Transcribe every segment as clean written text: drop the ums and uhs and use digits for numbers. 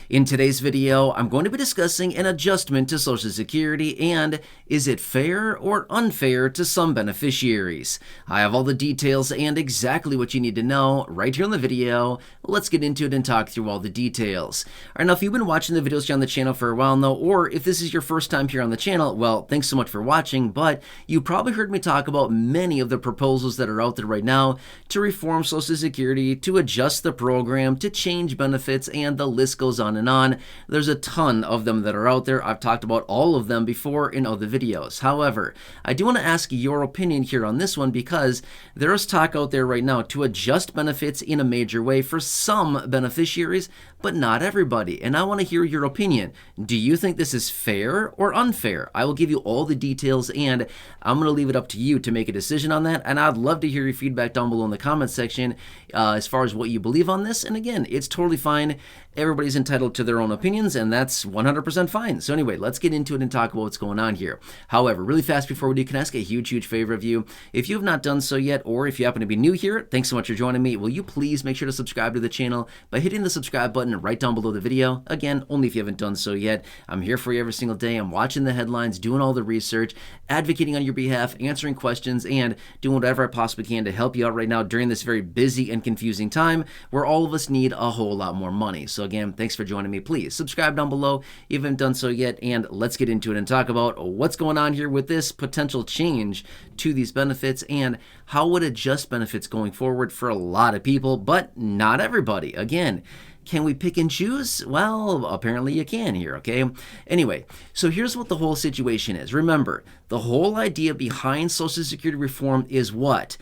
In today's video, I'm going to be discussing an adjustment to Social Security and is it fair or unfair to some beneficiaries? I have all the details and exactly what you need to know right here in the video. Let's get into it and talk through all the details. All right, now if you've been watching the videos here on the channel for a while now, or if this is your first time here on the channel, well, thanks so much for watching, but you probably heard me talk about many of the proposals that are out there right now to reform Social Security, to adjust the program, to change benefits, and the list goes on and on. There's a ton of them that are out there. I've talked about all of them before in other videos. However, I do want to ask your opinion here on this one because there is talk out there right now to adjust benefits in a major way for some beneficiaries, but not everybody. And I want to hear your opinion. Do you think this is fair or unfair? I will give you all the details and I'm going to leave it up to you to make a decision on that. And I'd love to hear your feedback down below in the comments section as far as what you believe on this. And again, it's totally fine. Everybody's entitled to their own opinions, and that's 100% fine. So anyway, let's get into it and talk about what's going on here. However, really fast before we do, can I ask a huge favor of you? If you have not done so yet, or if you happen to be new here, thanks so much for joining me. Will you please make sure to subscribe to the channel by hitting the subscribe button right down below the video? Again, only if you haven't done so yet. I'm here for you every single day. I'm watching the headlines, doing all the research, advocating on your behalf, answering questions, and doing whatever I possibly can to help you out right now during this very busy and confusing time where all of us need a whole lot more money. So again, thanks for joining me. Please subscribe down below if you haven't done so yet, and let's get into it and talk about what's going on here with this potential change to these benefits and how would adjust benefits going forward for a lot of people, but not everybody. Again, can we pick and choose? Well, apparently you can here, okay? Anyway, so here's what the whole situation is. Remember, the whole idea behind Social Security reform is what?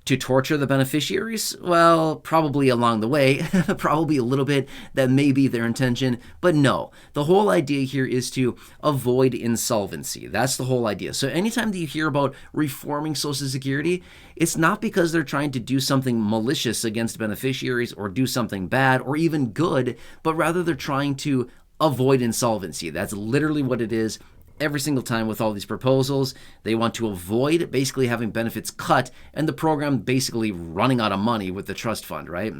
To torture the beneficiaries? Well, probably along the way, probably a little bit. That may be their intention, but no. The whole idea here is to avoid insolvency. That's the whole idea. So anytime that you hear about reforming Social Security, it's not because they're trying to do something malicious against beneficiaries or do something bad or even good, but rather they're trying to avoid insolvency. That's literally what it is. Every single time with all these proposals, they want to avoid basically having benefits cut and the program basically running out of money with the trust fund, right?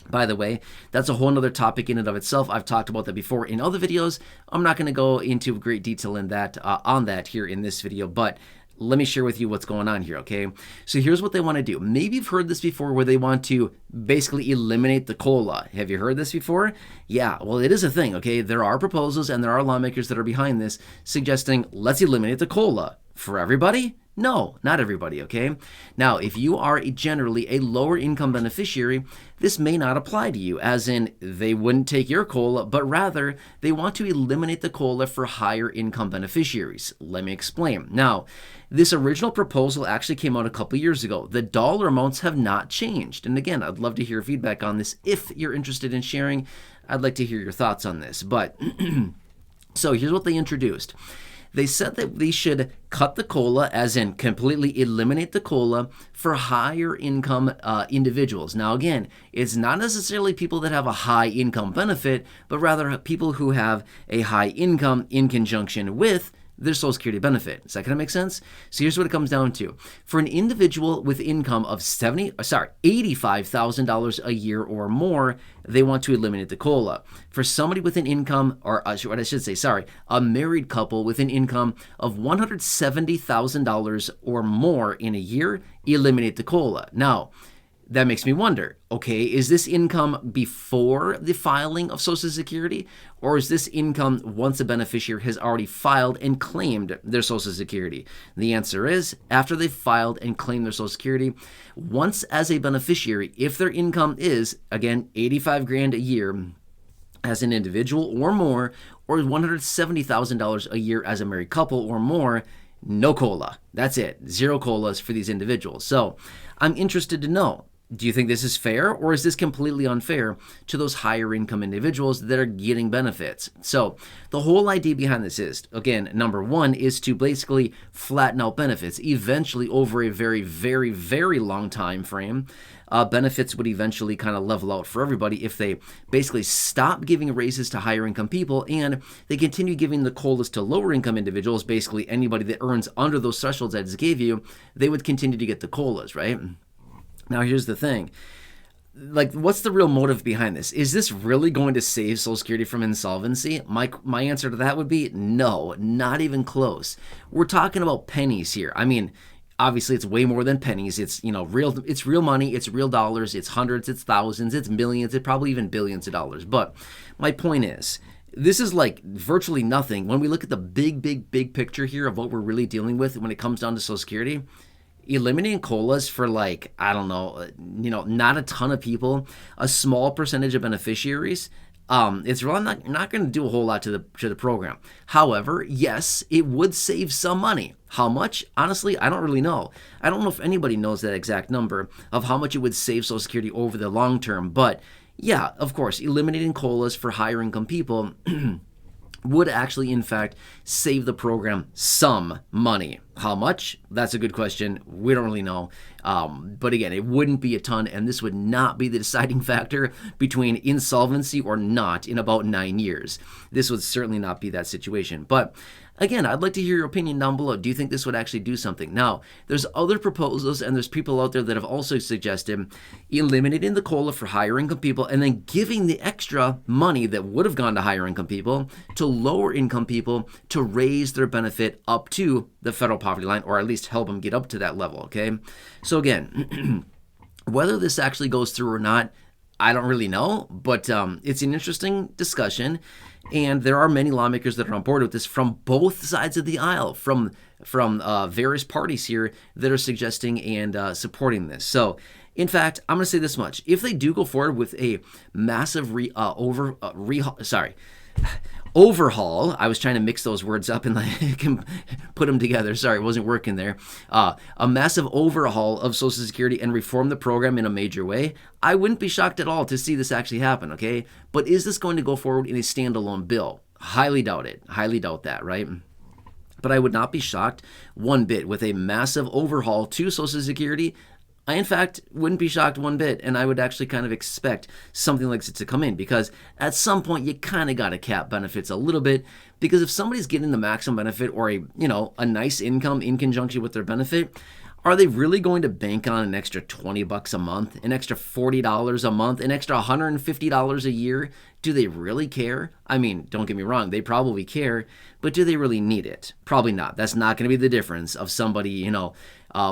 By the way, that's a whole nother topic in and of itself. I've talked about that before in other videos. I'm not going to go into great detail in that on that here in this video, but let me share with you what's going on here, okay? So here's what they want to do. Maybe you've heard this before where they want to basically eliminate the COLA. Have you heard this before? Yeah, well, it is a thing, okay? There are proposals and there are lawmakers that are behind this suggesting let's eliminate the COLA. For everybody? No, not everybody, okay? Now, if you are generally a lower income beneficiary, this may not apply to you, as in they wouldn't take your COLA, but rather they want to eliminate the COLA for higher income beneficiaries. Let me explain. Now, this original proposal actually came out a couple years ago. The dollar amounts have not changed. And again, I'd love to hear feedback on this. If you're interested in sharing, I'd like to hear your thoughts on this. But so here's what they introduced. They said that they should cut the COLA, as in completely eliminate the COLA for higher income individuals. Now, again, it's not necessarily people that have a high income benefit, but rather people who have a high income in conjunction with their Social Security benefit. Does that kind of make sense? So here's what it comes down to. For an individual with income of $85,000 a year or more, they want to eliminate the COLA. For somebody with an income, or what I should say, a married couple with an income of $170,000 or more in a year, eliminate the COLA. Now, that makes me wonder, okay, is this income before the filing of Social Security, or is this income once a beneficiary has already filed and claimed their Social Security? The answer is after they've filed and claimed their Social Security. Once as a beneficiary, if their income is, again, $85,000 a year as an individual or more, or $170,000 a year as a married couple or more, no COLA. That's it. Zero COLAs for these individuals. So I'm interested to know, do you think this is fair, or is this completely unfair to those higher income individuals that are getting benefits? So the whole idea behind this is, again, number one is to basically flatten out benefits eventually over a very long time frame. Benefits would eventually kind of level out for everybody if they basically stop giving raises to higher income people and they continue giving the COLAs to lower income individuals. Basically anybody that earns under those thresholds I just gave you, they would continue to get the COLAs, right? Now, here's the thing. like, what's the real motive behind this? Is this really going to save Social Security from insolvency? My answer to that would be no, not even close. We're talking about pennies here. I mean, obviously it's way more than pennies. It's, it's real money, it's real dollars, it's hundreds, it's thousands, it's millions, it's probably even billions of dollars. But my point is, this is like virtually nothing when we look at the big picture here of what we're really dealing with when it comes down to Social Security. Eliminating COLAs for, like, I don't know, not a ton of people, a small percentage of beneficiaries, it's really not going to do a whole lot to the program. However, yes, it would save some money. How much? Honestly, I don't really know. I don't know if anybody knows that exact number of how much it would save Social Security over the long term. But yeah, of course, eliminating COLAs for higher income people would actually, in fact, save the program some money. How much? That's a good question. We don't really know. But again, it wouldn't be a ton, and this would not be the deciding factor between insolvency or not in about 9 years. This would certainly not be that situation. But again, I'd like to hear your opinion down below. Do you think this would actually do something? Now, there's other proposals, and there's people out there that have also suggested eliminating the COLA for higher income people and then giving the extra money that would have gone to higher income people to lower income people to raise their benefit up to the federal poverty line, or at least help them get up to that level, okay? So again, whether this actually goes through or not, I don't really know, but it's an interesting discussion, and there are many lawmakers that are on board with this from both sides of the aisle, from various parties here that are suggesting and supporting this. So, in fact, I'm going to say this much: if they do go forward with a massive overhaul, I was trying to mix those words up and put them together. Sorry, it wasn't working there. A massive overhaul of Social Security and reform the program in a major way, I wouldn't be shocked at all to see this actually happen, okay? But is this going to go forward in a standalone bill? Highly doubt it. Highly doubt that, right? But I would not be shocked one bit with a massive overhaul to Social Security. I, in fact, wouldn't be shocked one bit, and I would actually kind of expect something like this to come in, because at some point you kind of got to cap benefits a little bit, because if somebody's getting the maximum benefit or a nice income in conjunction with their benefit, are they really going to bank on an extra $20 a month, an extra $40 a month, an extra $150 a year? Do they really care? I mean, don't get me wrong, they probably care, but do they really need it? Probably not. That's not going to be the difference of somebody,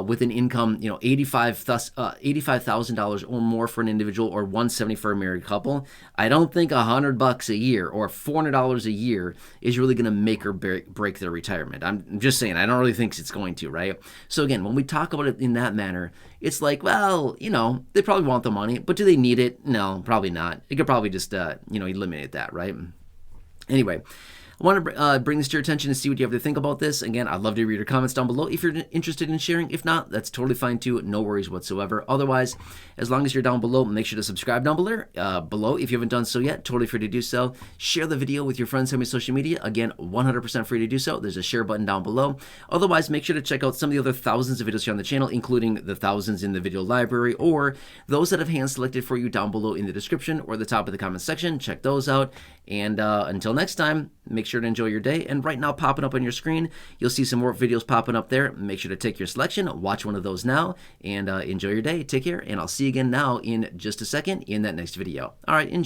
with an income, $85,000 or more for an individual, or $170 for a married couple. I don't think $100 a year or $400 a year is really going to make or break their retirement. I'm just saying, I don't really think it's going to, right? So again, when we talk about it in that manner, it's like, well, they probably want the money, but do they need it? No, probably not. They could probably just, eliminate that, right? Anyway, I want to bring this to your attention and see what you have to think about this. Again, I'd love to read your comments down below if you're interested in sharing. If not, that's totally fine too. No worries whatsoever. Otherwise, as long as you're down below, make sure to subscribe down below if you haven't done so yet. Totally free to do so. Share the video with your friends on social media. Again, 100% free to do so. There's a share button down below. Otherwise, make sure to check out some of the other thousands of videos here on the channel, including the thousands in the video library, or those that have hand selected for you down below in the description or the top of the comment section. Check those out. And until next time, make sure to enjoy your day. And right now, popping up on your screen, you'll see some more videos popping up there. Make sure to take your selection, watch one of those now, and enjoy your day. Take care, and I'll see you again now in just a second in that next video. All right, enjoy.